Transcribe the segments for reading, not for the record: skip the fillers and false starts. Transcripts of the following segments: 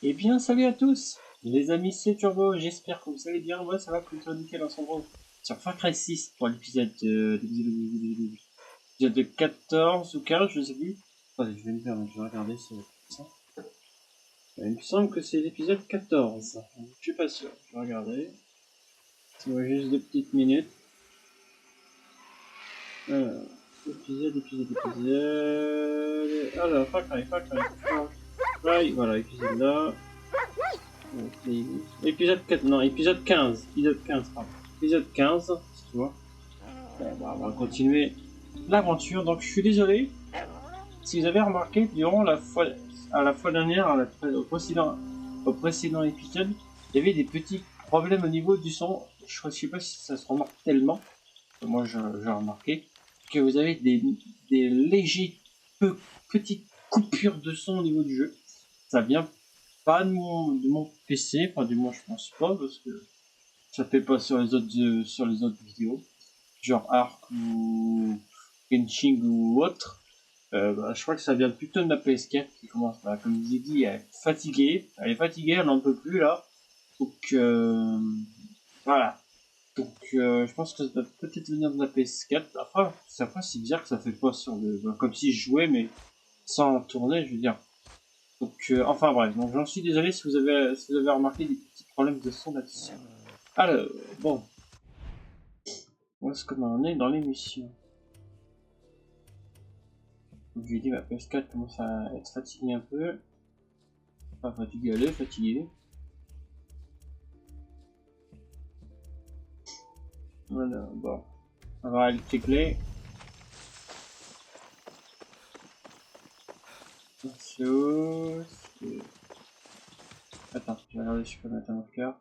Eh bien, salut à tous, les amis, c'est Turbo, j'espère que vous allez bien. Moi, ça va plutôt nickel en ce moment sur Far Cry 6 pour l'épisode 14 ou 15, je sais plus. Attendez, je vais me faire, je vais regarder si c'est ça. Il me semble que c'est l'épisode 14. Je suis pas sûr, je vais regarder. Ça va juste 2 petites minutes. Alors, épisode. Alors, Far Cry. Voilà, épisode là. Épisode 4, non, épisode 15. Épisode 15, pardon. Épisode 15, si tu vois. Bon, bah, on va continuer l'aventure. Donc, je suis désolé. Si vous avez remarqué, durant la fois dernière, au précédent épisode, il y avait des petits problèmes au niveau du son. Je sais pas si ça se remarque tellement. Moi, j'ai remarqué que vous avez des légers petites coupures de son au niveau du jeu. Ça vient pas de mon PC, enfin du moins je pense pas parce que ça fait pas sur les autres vidéos, genre Ark ou Genshin ou autre. Je crois que ça vient plutôt de la PS4 qui commence, comme je vous ai dit, à être fatiguée. Elle est fatiguée, elle n'en peut plus là. Donc voilà. Donc je pense que ça doit peut-être venir de la PS4. Après c'est bizarre que ça fait pas sur comme si je jouais mais sans tourner, je veux dire. Donc, enfin bref, donc j'en suis désolé si vous avez remarqué des petits problèmes de son là-dessus. Alors, bon, où est-ce qu'on en est dans l'émission? Donc j'ai dit ma PS4 commence à être fatiguée un peu. Pas fatiguée, elle est fatiguée. Voilà, bon, on va aller checker. Attends, je vais regarder si je peux mettre un marqueur.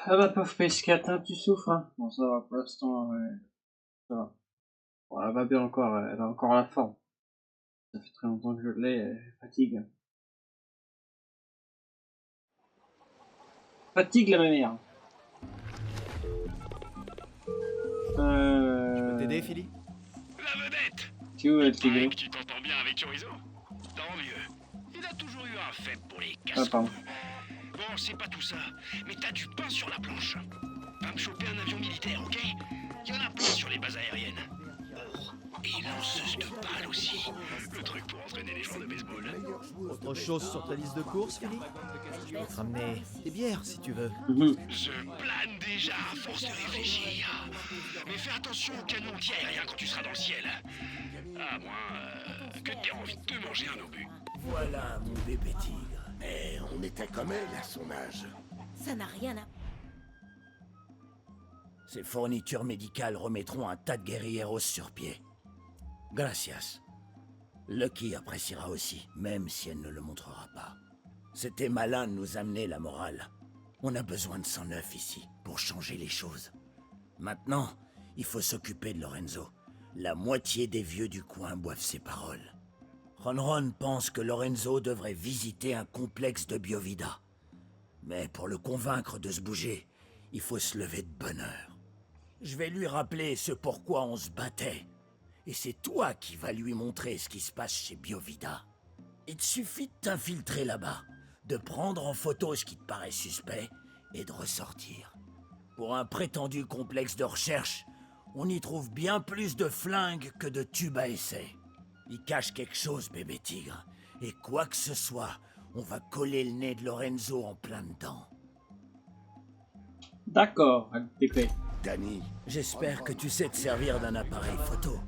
Ah bah pauvre PS4, hein, tu souffres, hein. Bon, ça va pour l'instant, ça va. Bon, elle va bien encore, elle a encore la forme. Ça fait très longtemps que je l'ai, elle fatigue. Fatigue la manière. Je peux t'aider, Philly? La vedette! Tu où, Il paraît Tigre? que tu t'entends bien avec Chorizo. Tant mieux. Il a toujours eu un faible pour les Ah, casse. pardon. Bon, c'est pas tout ça, mais t'as du pain sur la planche. Va me choper un avion militaire, ok? Il y en a plein sur les bases aériennes. Et lanceuse de balles aussi. Le truc pour entraîner les joueurs de baseball. Autre chose sur ta liste de courses, Philly? Je peux te ramener des bières si tu veux. Je plane déjà à force de réfléchir. Mais fais attention au canon anti-aérien quand tu seras dans le ciel. À moins que t'aies envie de te manger un obus. Voilà mon bébé tigre. Mais on était comme elle à son âge. Ça n'a rien à... Ces fournitures médicales remettront un tas de guerrilleros sur pied. Gracias. Lucky appréciera aussi, même si elle ne le montrera pas. C'était malin de nous amener la morale. On a besoin de sang neuf ici, pour changer les choses. Maintenant, il faut s'occuper de Lorenzo. La moitié des vieux du coin boivent ses paroles. Ron pense que Lorenzo devrait visiter un complexe de Biovida. Mais pour le convaincre de se bouger, il faut se lever de bonne heure. Je vais lui rappeler ce pourquoi on se battait. Et c'est toi qui vas lui montrer ce qui se passe chez Biovida. Il te suffit de t'infiltrer là-bas, de prendre en photo ce qui te paraît suspect et de ressortir. Pour un prétendu complexe de recherche, on y trouve bien plus de flingues que de tubes à essai. Il cache quelque chose, bébé tigre. Et quoi que ce soit, on va coller le nez de Lorenzo en plein dedans. D'accord, Tigre. Danny, j'espère que tu sais te servir d'un appareil photo.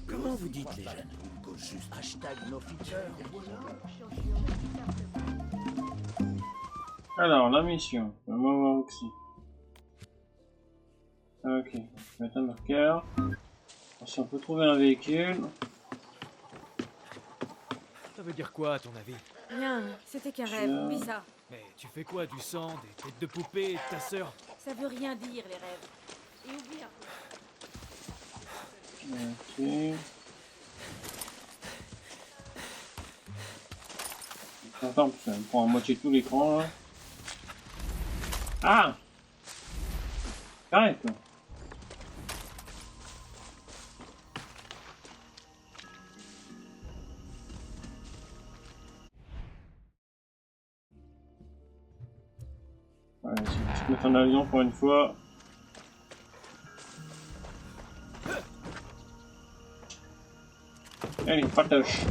Comment vous dites les jeunes? Hashtag no feature. Alors, la mission. On va voir aussi. Ok, je vais mettre un marqueur. Si on peut trouver un véhicule. Ça veut dire quoi, à ton avis? Rien, c'était qu'un rêve, Tiens. oublie ça. Mais tu fais quoi? Du sang, des têtes de poupée et de ta sœur? Ça veut rien dire, les rêves. Et oublie un peu. Ok. Attends, ça me prend à moitié tout l'écran là. Ah! Arrête! Ouais, je vais te mettre en avion pour une fois. Allez, partage.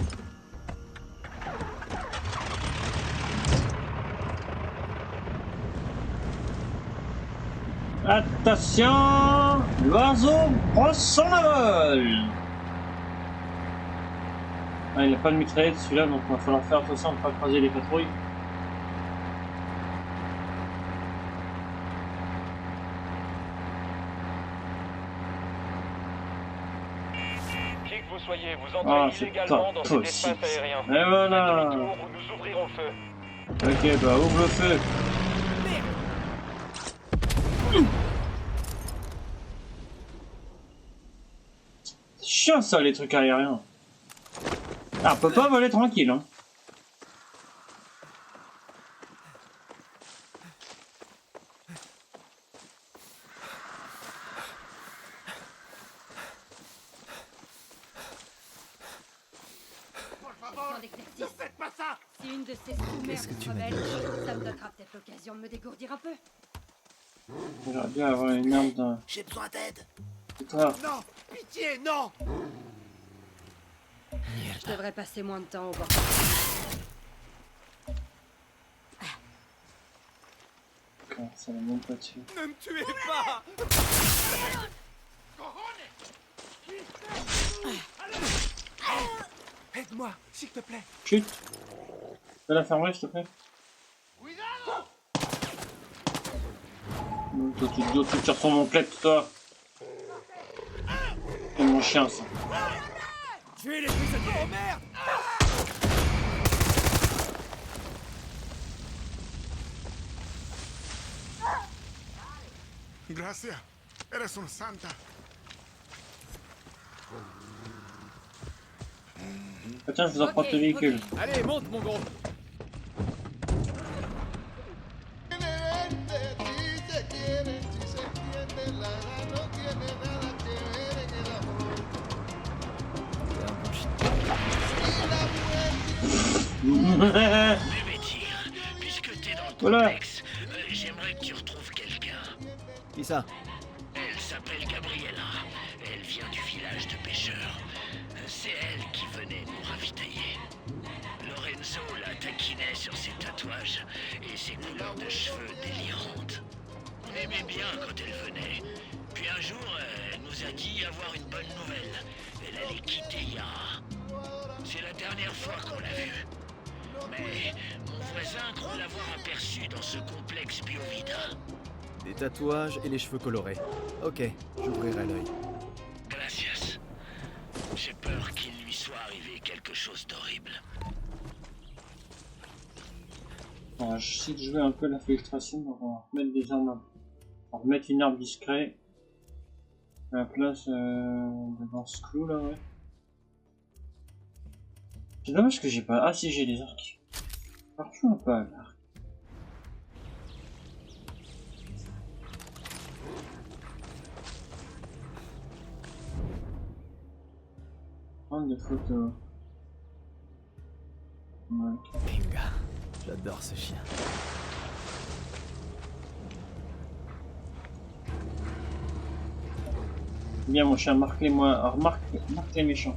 Attention, l'oiseau prend son envol. Ah, il n'a pas de mitraillette celui-là, donc il va falloir faire attention de ne pas croiser les patrouilles. Qui que vous soyez, vous Ah, entrez c'est illégalement pas dans cet possible. espace aérien. Et voilà. Faites demi-tour ou nous ouvrirons le feu. Ok, bah ouvre le feu. C'est chiant ça, les trucs aériens. Ah, on peut pas voler tranquille, hein. Camp d'exercice. Si une de ces sous-merdes Qu'est-ce que se tu m'as rebelle, dit? ça me donnera peut-être l'occasion de me dégourdir un peu. J'aurais bien avoir une arme d'un. J'ai besoin d'aide. C'est toi. Non, pitié, non. Je devrais passer moins de temps au bord. Ah, ça va même pas dessus. Ne me tuez pas! Aide-moi, s'il te plaît. Chut. Fais la fermer, s'il te plaît. Toi, tu tires sur mon plaid, toi. C'est mon chien, ça. Tuez les prisonniers! Oh merde! Gracias. Eres una santa. Ah, tiens, je vous apporte le véhicule. Allez, monte, mon gros! C'est un bon chien. Bébé tir, puisque t'es dans le Voilà. complexe, j'aimerais que tu retrouves quelqu'un. Qui ça? Elle s'appelle Gabriella. Elle vient du village de pêcheurs. C'est elle qui venait nous ravitailler. Lorenzo la taquinait sur ses tatouages et ses couleurs de cheveux délirantes. On aimait bien quand elle venait. Puis un jour, elle nous a dit avoir une bonne nouvelle. Elle allait quitter Yara. C'est la dernière fois qu'on l'a vue. Mais mon voisin croit l'avoir aperçue dans ce complexe Biovida. Des tatouages et les cheveux colorés. Ok, j'ouvrirai l'œil. Gracias. J'ai peur qu'il lui soit arrivé quelque chose d'horrible. On va essayer de jouer un peu l'infiltration, donc on va remettre des armes. On va remettre une arme discrète. À la place devant ce clou là, ouais. C'est dommage que j'ai pas. Ah si, j'ai des arcs. Partout un peu à l'arc. Prendre des photos. Ouais. Venga, j'adore ce chien. Bien mon chien, marque les moins. Marque les méchants.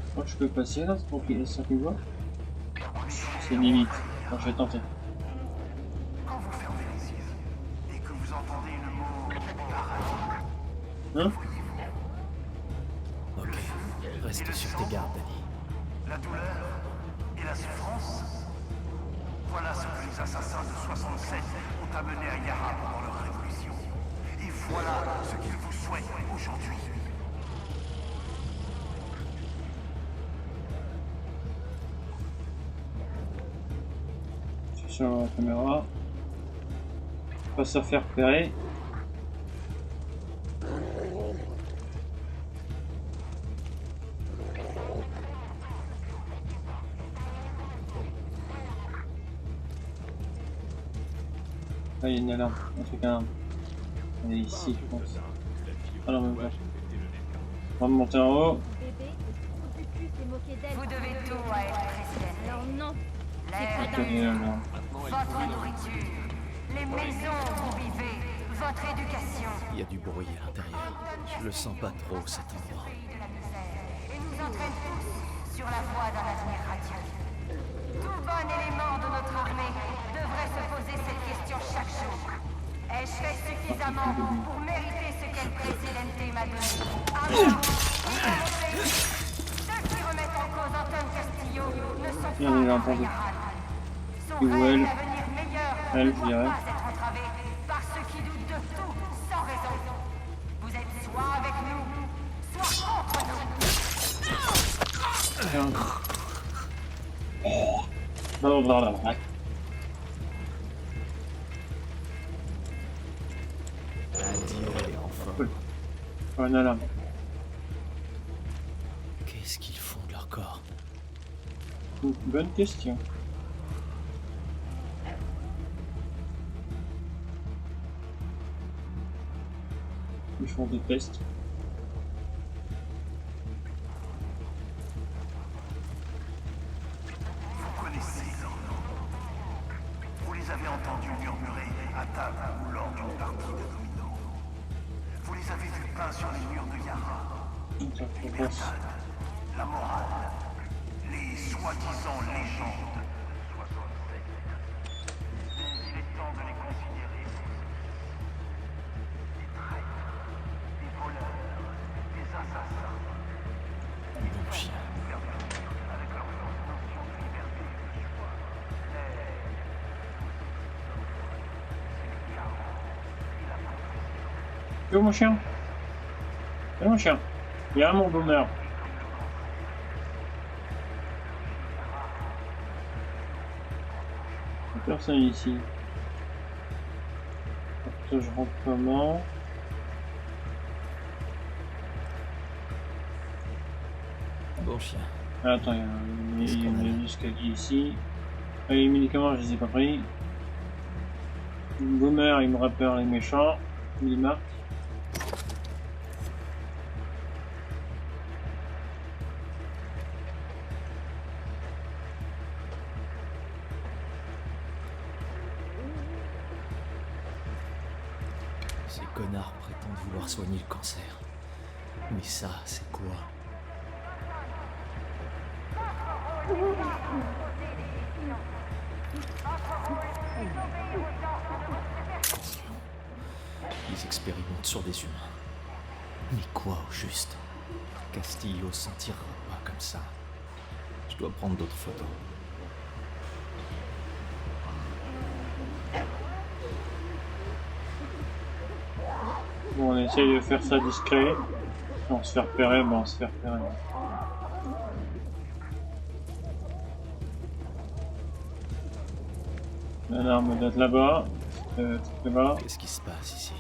Je crois que je peux passer là, c'est pour qu'il laisse qu'il voit. C'est limite. Enfin, je vais tenter. Quand vous fermez les yeux et que vous entendez le mot paradis, Hein? Ok, reste sur tes gardes, Danny. la douleur et la souffrance, voilà ce que les aux assassins de 67 ont amené à Yara pendant leur révolution. Et voilà ce qu'ils vous souhaitent aujourd'hui. Je suis sur la caméra. Pas se faire repérer. Ah, il y a une alarme, un truc à alarme. Elle est ici, je pense. Ah non, même pas. On va monter en haut. Vous devez tout à être présidente. Alors non. L'air, Ok, l'alarme. votre nourriture, les maisons où vous vivez, votre éducation. Il y a du bruit à l'intérieur. Je le sens pas trop, cet endroit. De la misère et nous entraîne tous sur la voie d'un avenir radieux. Tout bon élément de notre armée devrait se poser cette question chaque jour. Ai-je fait suffisamment pour mériter ce qu'elle présidente m'a donné? Alors, ceux qui remettent en cause Anton Castillo ne sont Il y en a pas entendu. Yaran. Son Ou rêve elle. d'avenir meilleur Elle, ne je doit dirais. pas être entravé par ceux qui doutent de tout sans raison. Vous êtes soit avec nous, soit contre nous. Tiens. Blablabla. Adieu, enfin. Cool. Oh, une alarme. Qu'est-ce qu'ils font de leur corps? Bonne question. Ils font des tests. Vous connaissez leur nom. Vous les avez entendus murmurer à table ou lors d'une partie de domino. Vous les avez vus peints sur les murs de Yara. Ça Les fait passe. méthodes, la morale, les soi-disant légendes de 67. Mais il est temps de les considérer des traîtres, des voleurs, des assassins. Bon chien. Avec leur fausse notion de liberté et de choix. Mais c'est le chaos et la confusion. Yo mon chien. Yo mon chien. Il y a mon bonheur. Il y a personne ici. Après, je rentre comment? Bon chien. Ah, attends, il y a un escalier ici. Ah, les médicaments, je les ai pas pris. Boomer, il me repère les méchants. Il les marque. Ces connards prétendent vouloir soigner le cancer. Mais ça, c'est quoi? Ils expérimentent sur des humains. Mais quoi au juste? Castillo s'en tirera pas comme ça. Je dois prendre d'autres photos. Bon, on essaye de faire ça discret. Si on se fait repérer, ben on se fait repérer. L'alarme doit être là-bas. Là-bas. Qu'est-ce qui se passe ici?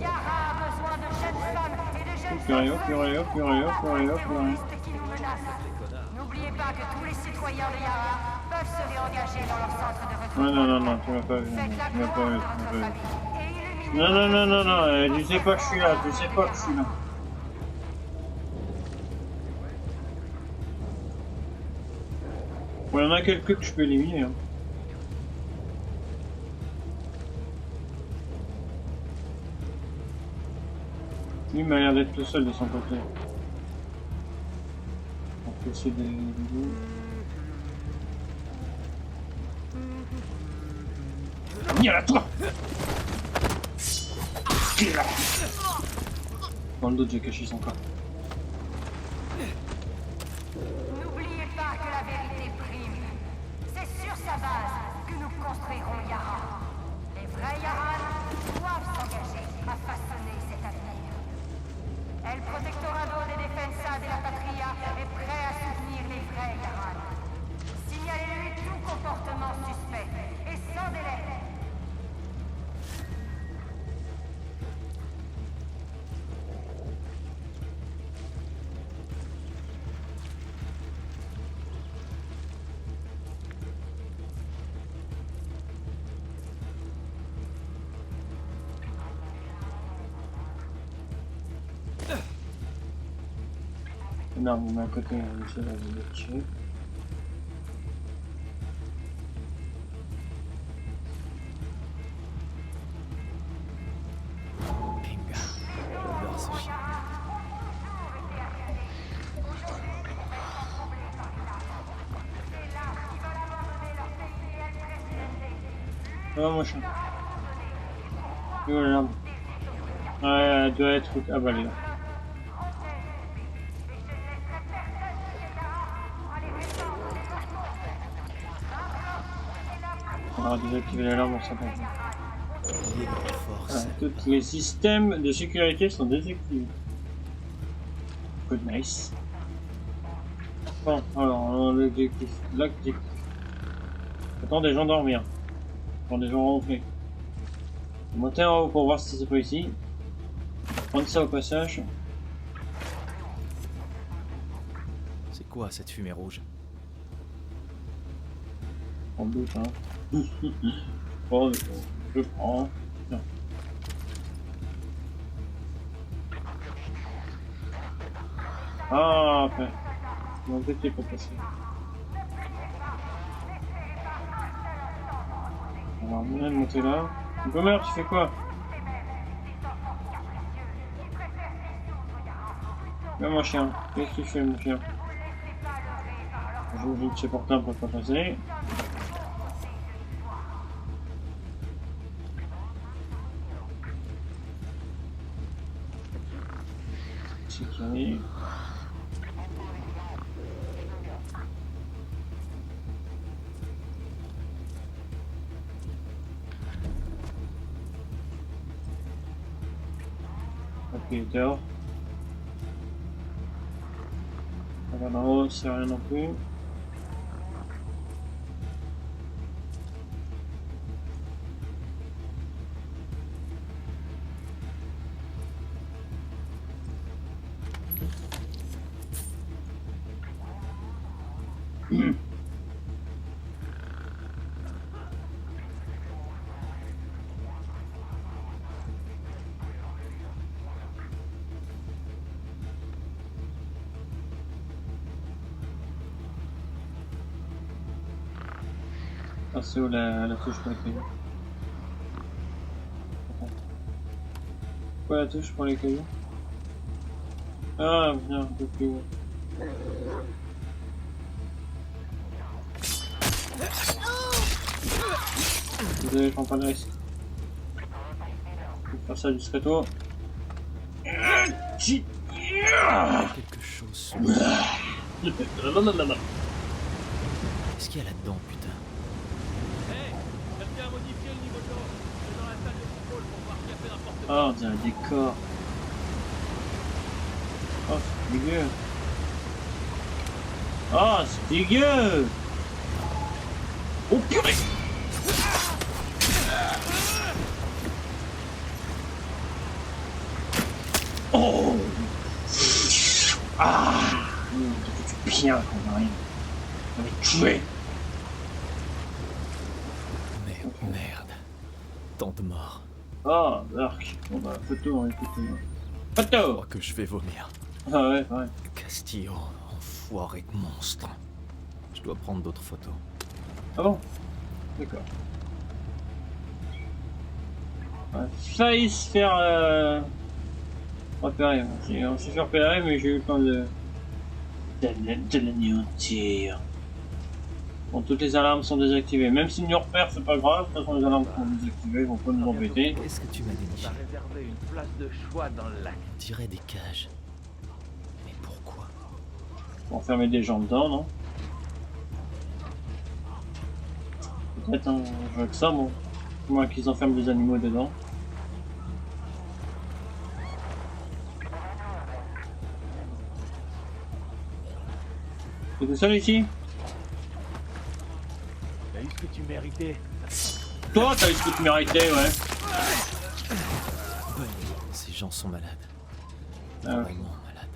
Yara a besoin de jeunes femmes et de jeunes Purée, enfants purée, purée, purée, purée. terroristes qui nous menacent. N'oubliez pas que tous les citoyens de Yara peuvent se réengager dans leur centre de recrutement. Ouais, non, tu m'as pas vu. Faites la Tu m'as pas vu, gloire de tu m'as votre pas vu. famille et illuminez Non, tu sais pas que je suis là, tu sais pas que je suis là. Bon, il y en a quelques que je peux éliminer. Hein. Lui m'a l'air d'être tout seul de son côté. On peut essayer de... Viens là, toi! Dans le dos, j'ai caché son corps. N'oubliez pas que la vérité prime. C'est sur sa base que nous construirons Yara. Les vrais Yaran doivent s'engager à façonner cet avenir. El Protectorado de Defensa de la Patria est prêt à soutenir les vrais Yaran. Signalez-lui tout comportement suspect et sans délai. Non, on met à côté, je vais le tuer. Pinga. J'adore ce chien. Ah, mon chien. Et voilà. Ouais, elle doit être... Ah bah, elle est là. On va désactiver l'alarme, on s'en Force. tous les systèmes de sécurité sont désactivés. Good nice. Bon, alors, l'objectif. Attends des gens dormir. Attends des gens ronfler. Monter en haut pour voir si c'est pas ici. Prendre ça au passage. C'est quoi cette fumée rouge? En doute, hein. Bon, je prends. Non. Ah, après. Non, t'es pas passé. Alors, on vient de monter là. Gomer, tu fais quoi? Viens, mon chien. Qu'est-ce que tu fais, mon chien? Je vous dis que c'est portable pour pas passer. Sécurité. Ok, dehors. Regarde en haut, c'est rien non plus. Ah, c'est où la touche pour les cailloux? Quoi la touche pour les cailloux? Ah, bien, un peu plus haut. Désolé, je prends pas de risque. Je vais faire ça discreto. Quelque chose sur le... Qu'est-ce qu'il y a là-dedans, putain? Oh, on dirait des corps. Oh, c'est dégueu. Oh, c'est dégueu. Oh, purée. Oh. Ah. Du bien qu'on a rien. On va tuer. Merde. Tant de morts. Oh, Dark. Bon bah, photo, hein, écoute. Je Photo. crois que je vais vomir. Ah ouais, ouais. Castillo, enfoiré de monstre. Je dois prendre d'autres photos. Ah bon? D'accord. On a failli se faire repérer. On s'est fait repérer, mais j'ai eu le temps de l'anéantir. Bon, toutes les alarmes sont désactivées. Même s'ils nous repèrent, c'est pas grave. De toute façon, les alarmes sont désactivées, ils vont pas nous embêter. Qu'est-ce que tu m'as déniché? réservé une place de choix dans le lac. On dirait des cages. Mais pourquoi? Pour enfermer des gens dedans, non? Peut-être, hein, je veux que ça, moi. Moi, qu'ils enferment des animaux dedans. C'est tout seul ici? T'as eu ce que tu méritais. Toi, t'as eu ce que tu méritais, ouais. Ces gens sont malades. Ah ouais. Vraiment malades.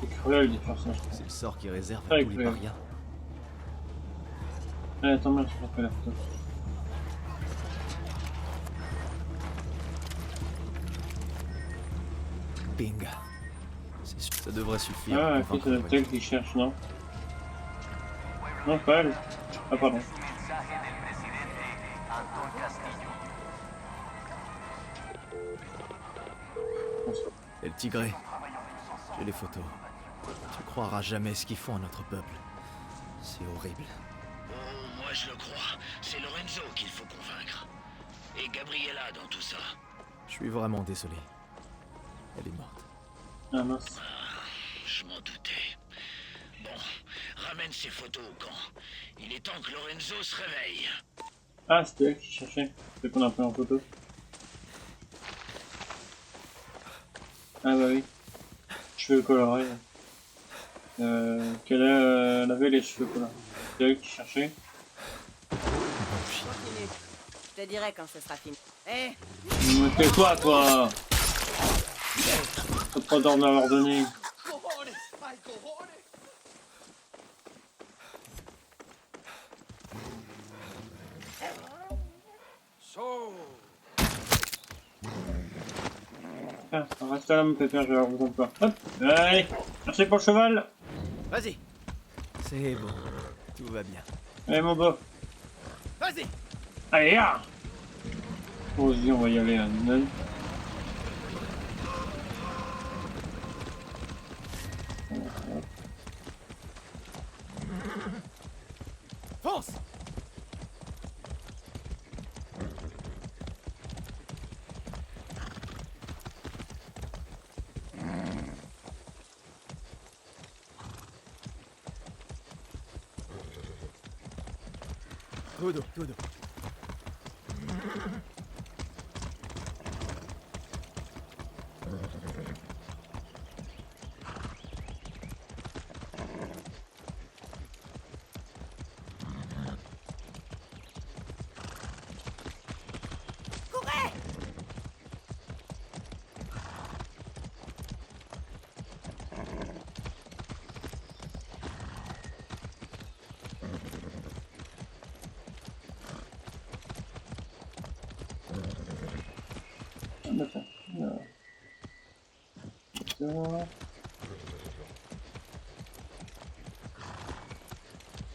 C'est cruel de faire ça. C'est le sort qui réserve à Très tous les cruel. parias. Allez, attends, moi, je refais la photo. Binga. Ça devrait suffire. Ah, pour ok, c'est vaincre la telle qui cherche, non? Non, pas elle. Ah, pardon. Et le tigré. J'ai les photos. Tu croiras jamais ce qu'ils font à notre peuple. C'est horrible. Oh, moi je le crois. C'est Lorenzo qu'il faut convaincre. Et Gabriella dans tout ça. Je suis vraiment désolé. Elle est morte. Ah, mince. Je m'en doutais. Bon, ramène ces photos au camp. Il est temps que Lorenzo se réveille. Ah, c'était elle qui cherchait. C'est qu'on a pris en photo. Ah bah oui. Cheveux colorés. Elle avait les cheveux colorés. C'est elle qui cherchait. Continue. Je te dirai quand ce sera fini. Eh, Mais tais-toi, toi! T'as pas d'ordre à leur donner. Ah, reste là, mon pépère, je vais avoir besoin de toi. Hop! Allez! Merci pour le cheval! Vas-y. C'est bon. Tout va bien. Allez, mon beau! Vas-y. Allez, là! Oh, vas-y, on va y aller, Nan. Fonce. Todo, todo.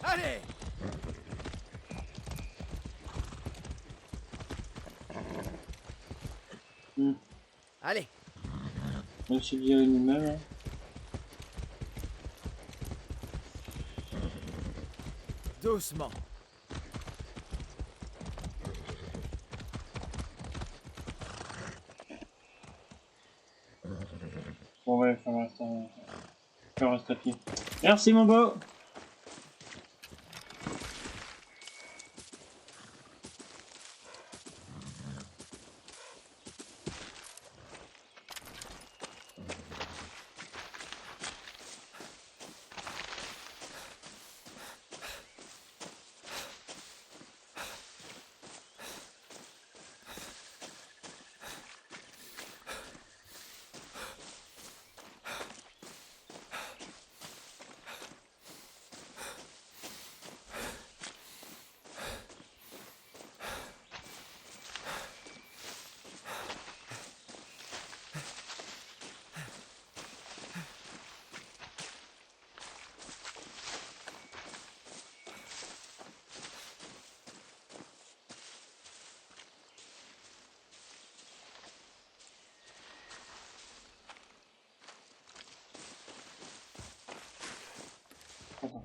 Allez. Allez. On s'est dit à nous-mêmes. Hein. Doucement. Bon, ouais, ça reste à pied. Merci, mon beau!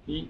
Et...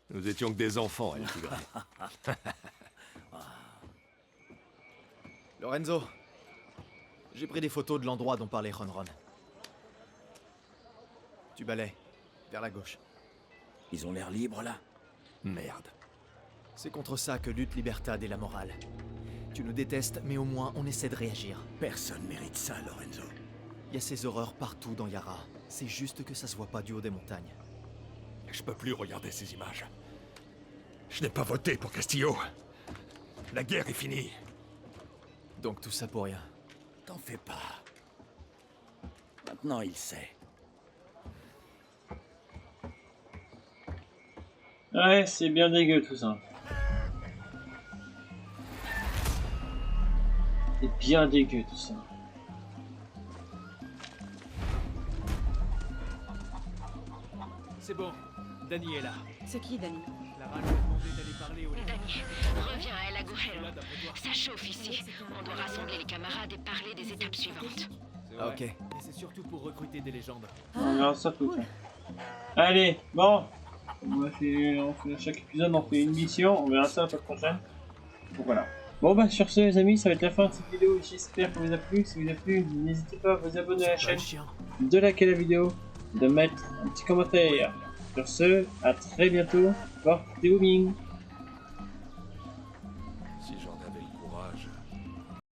Nous étions que des enfants, El Tigre. Lorenzo, j'ai pris des photos de l'endroit dont parlait Ron. Tu balais, vers la gauche. Ils ont l'air libres, là? Merde. C'est contre ça que lutte Libertad et la morale. Tu nous détestes, mais au moins on essaie de réagir. Personne mérite ça, Lorenzo. Il y a ces horreurs partout dans Yara. C'est juste que ça se voit pas du haut des montagnes. Je peux plus regarder ces images. Je n'ai pas voté pour Castillo. La guerre est finie. Donc tout ça pour rien. T'en fais pas. Maintenant, il sait. Ouais, c'est bien dégueu tout ça. C'est bien dégueu tout ça. C'est bon, Danny est là. C'est qui, Danny? Lara lui a demandé d'aller parler au... Danny, reviens à El Agujero. Ça chauffe ici. On doit rassembler les camarades et parler des étapes suivantes. Ah, ok. Et c'est surtout pour recruter des légendes. On verra ça tout ça. Allez, bon. On fait chaque épisode, on fait une mission. On verra ça la fois prochaine. Donc voilà. Bon bah sur ce les amis, ça va être la fin de cette vidéo. J'espère que vous a plu. Si vous a plu, n'hésitez pas à vous abonner à la chaîne, de liker la vidéo, de mettre un petit commentaire. Sur ce, à très bientôt. Portez-vous bien. Si j'en avais le courage,